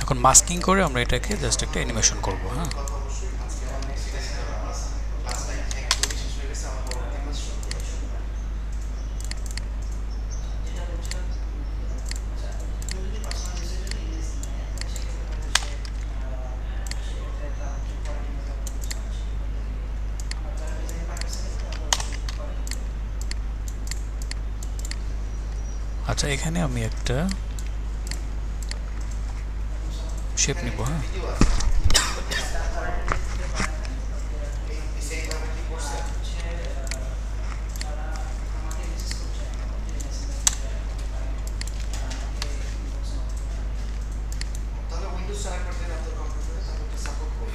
এখন মাস্কিং করে আমরা এটাকে জাস্ট একটা অ্যানিমেশন করব। হ্যাঁ, আচ্ছা এখানে আমি একটা শেপ নিব। হ্যাঁ,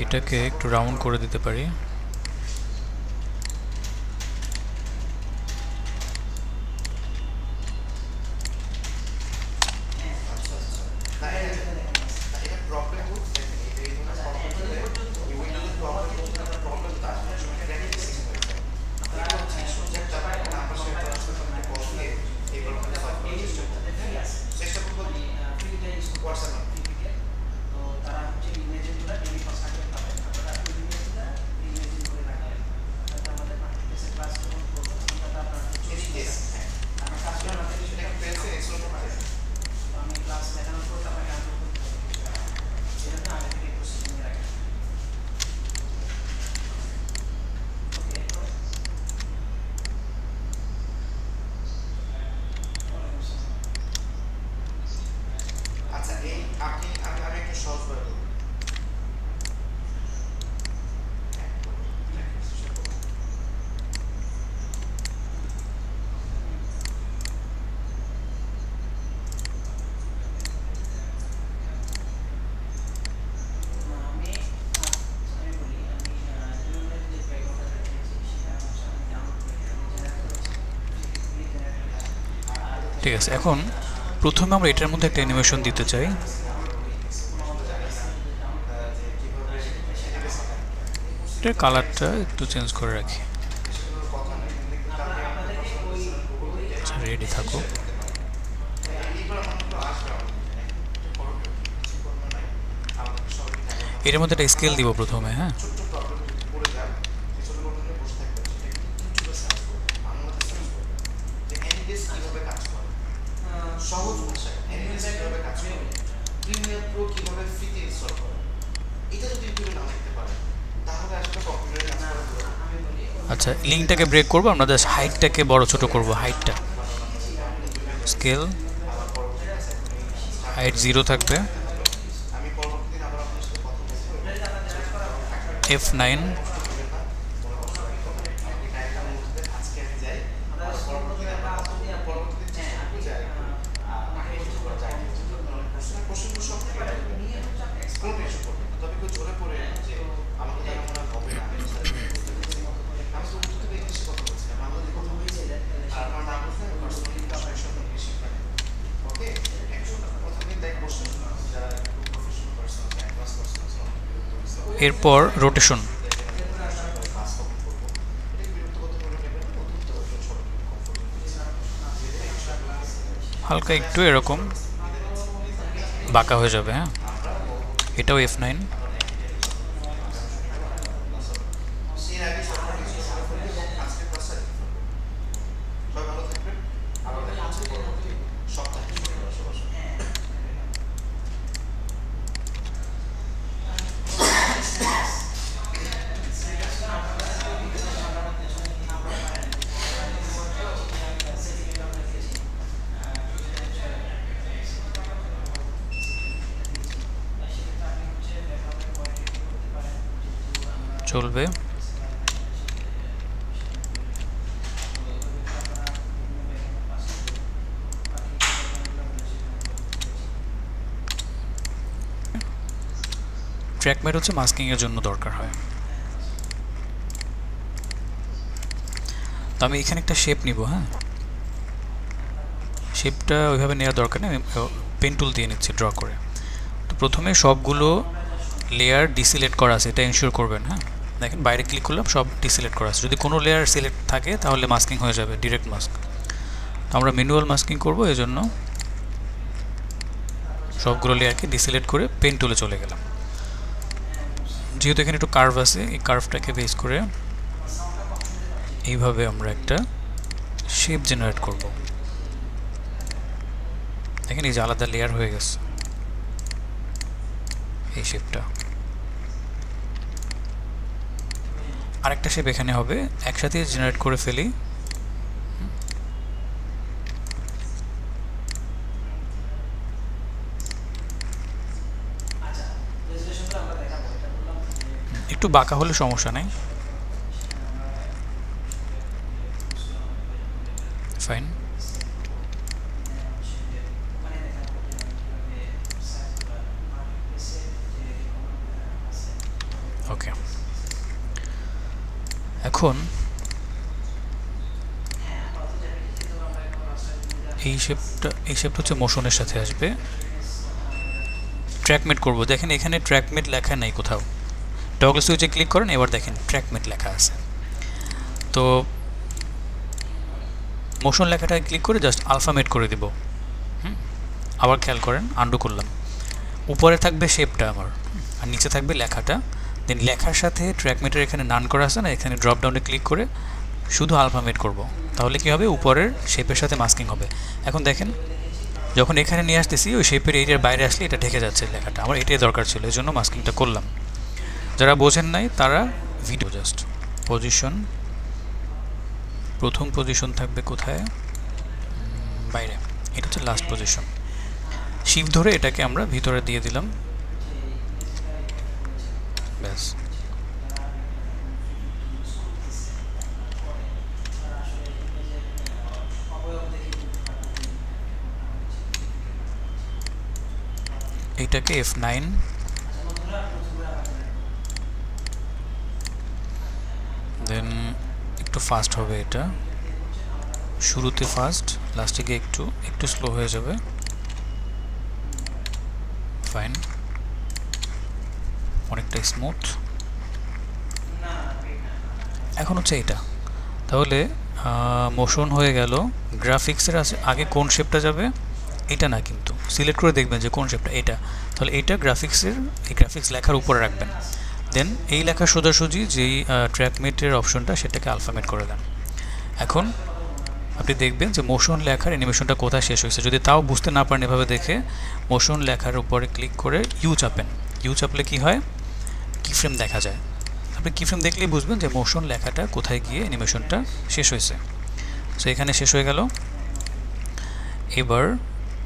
এটাকে একটু রাউন্ড করে দিতে পারি। ঠিক আছে, এখন প্রথমে আমরা এটার মধ্যে একটা অ্যানিমেশন দিতে চাই। এটার কালারটা একটু চেঞ্জ করে রাখি। আচ্ছা, রেডি থাকো। এটার মধ্যে একটা স্কেল দিব প্রথমে। হ্যাঁ, আচ্ছা লিঙ্কটাকে ব্রেক করবো, আমরা জাস্ট হাইটটাকে বড় ছোট করব। হাইটটা স্কেল হাইট 0 থাকবে, F9 এরপর রোটেশন হালকা একটু এরকম বাঁকা হয়ে যাবে। হ্যাঁ, এটাও F9। চলবে। ট্র্যাক ম্যাট হচ্ছে মাস্কিং এর জন্য দরকার হয়। তো আমি এখানে একটা শেপ নিব। হ্যাঁ, শেপটা ওইভাবে নেওয়ার দরকার নেই, আমি পেন টুল দিয়ে নিচ্ছি ড্র করে। তো প্রথমে সবগুলো লেয়ার ডিসিলেক্ট করা আছে, এটা এনশিওর করবেন। হ্যাঁ, দেখেন বাইরে ক্লিক করলাম, সব ডিসিলেক্ট করা আছে। যদি কোনো লেয়ার সিলেক্ট থাকে তাহলে মাস্কিং হয়ে যাবে, ডিরেক্ট মাস্ক। তো আমরা ম্যানুয়াল মাস্কিং করব, এই জন্য সবগুলো লেয়ারকে ডিসিলেক্ট করে পেন টুলে চলে গেলাম। যেহেতু এখানে একটু কার্ভ আছে, এই কার্ভটাকে বেস করে এইভাবে আমরা একটা শেপ জেনারেট করব। দেখেন এই যে আলাদা লেয়ার হয়ে গেছে এই শেপটা। আরেকটা শেপ এখানে হবে, একসাথে জেনারেট করে ফেলি। একটু বাঁকা হলে সমস্যা নাই, ফাইন। ওকে, এখন এই শেপটা হচ্ছে মোশনের সাথে আসবে। ট্র্যাকমেট করব, দেখেন এখানে ট্র্যাকমেট লেখা নাই কোথাও। টগল সুইচে ক্লিক করেন, এবার দেখেন ট্র্যাকমেট লেখা আছে। তো মোশন লেখাটায় ক্লিক করে জাস্ট আলফামেট করে দেব। আবার খেয়াল করেন, আন্ডু করলাম। উপরে থাকবে শেপটা আমার, আর নিচে থাকবে লেখাটা। দেন লেখার সাথে ট্র্যাকমেটের এখানে নান করা আছে না, এখানে ড্রপ ডাউনে ক্লিক করে শুধু আলফামেট করব। তাহলে কি হবে, উপরের শেপের সাথে মাস্কিং হবে। এখন দেখেন যখন এখানে নিয়ে আসতেছি, ওই শেপের এরিয়ার বাইরে আসলে এটা ঢেকে যাচ্ছে লেখাটা। আমার এটাই দরকার ছিল, এই জন্য মাস্কিংটা করলাম। যারা বোঝেন নাই তারা ভিডিও জাস্ট পজিশন, প্রথম পজিশন থাকবে কোথায়, বাইরে। এটা হচ্ছে লাস্ট পজিশন। শিফট ধরে এটাকে আমরা ভিতরে দিয়ে দিলাম, ব্যাস। এইটাকে F9, দেন একটু ফাস্ট হবে এটা, শুরুতে ফাস্ট, লাস্টে গিয়ে একটু স্লো হয়ে যাবে, ফাইন। অনেকটা স্মুথ। এখন হচ্ছে এটা, তাহলে মোশন হয়ে গেল। গ্রাফিক্সের আগে কোন শেপটা যাবে, এটা না, কিন্তু সিলেক্ট করে দেখবেন যে কোন শেপটা, এটা। তাহলে এইটা গ্রাফিক্সের, এই গ্রাফিক্স লেখার উপরে রাখবেন। দেন এই লেখা সোজাসুজি যেই ট্র্যাকমেটের অপশনটা, সেটাকে আলফামেট করে দেন। এখন আপনি দেখবেন যে মোশন লেখার অ্যানিমেশনটা কোথায় শেষ হয়েছে। যদি তাও বুঝতে না পারেন, এভাবে দেখে মোশন লেখার উপরে ক্লিক করে ইউ চাপেন। ইউ চাপলে কি হয়, কিফ্রেম দেখা যায়। আপনি কিফ্রেম দেখলেই বুঝবেন যে মোশন লেখাটা কোথায় গিয়ে অ্যানিমেশনটা শেষ হয়েছে। সো এখানে শেষ হয়ে গেল। এবার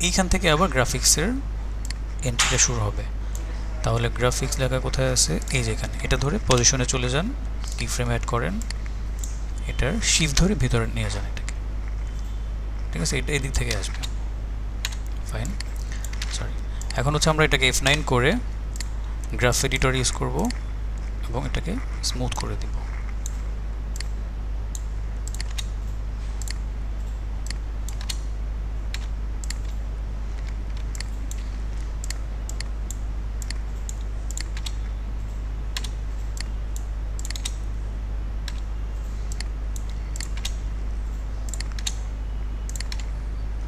এইখান থেকে আবার গ্রাফিক্সের এন্ট্রিটা শুরু হবে। তাহলে গ্রাফিক্স লেখা কোথায় আছে, এই যে এখানে। এটা ধরে পজিশনে চলে যান, কিফ্রেম অ্যাড করেন, এটার শিফট ধরে ভিতরে নিয়ে যান এটাকে, ঠিক আছে। এটা এই দিক থেকে আসবে, ফাইন। সরি, এখন হচ্ছে আমরা এটাকে F9 করে গ্রাফ এডিটর ইউজ করব এবং এটাকে স্মুথ করে দিব।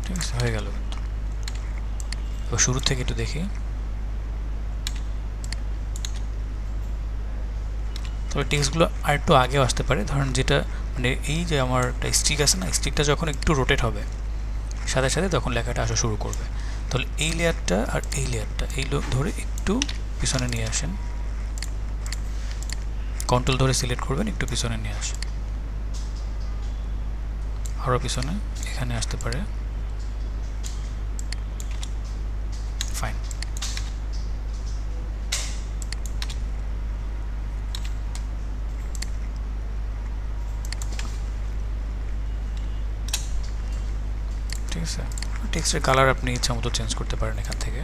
ঠিক আছে, হয়ে গেল। কিন্তু এবার শুরু থেকে একটু দেখি। তবে টেক্সটগুলো আর একটু আগেও আসতে পারে। ধরেন যেটা মানে এই যে আমার একটা স্টিক আছে না, স্টিকটা যখন একটু রোটেট হবে সাথে সাথে তখন লেখাটা আসা শুরু করবে। তাহলে এই লেয়ারটা আর এই লেয়ারটা এই ধরে একটু পিছনে নিয়ে আসেন, কন্ট্রোল ধরে সিলেক্ট করবেন, একটু পিছনে নিয়ে আসেন, আরও পিছনে, এখানে আসতে পারে, ফাইন। ঠিক আছে, টেক্সটের কালার আপনি ইচ্ছা মতো চেঞ্জ করতে পারেন এখান থেকে।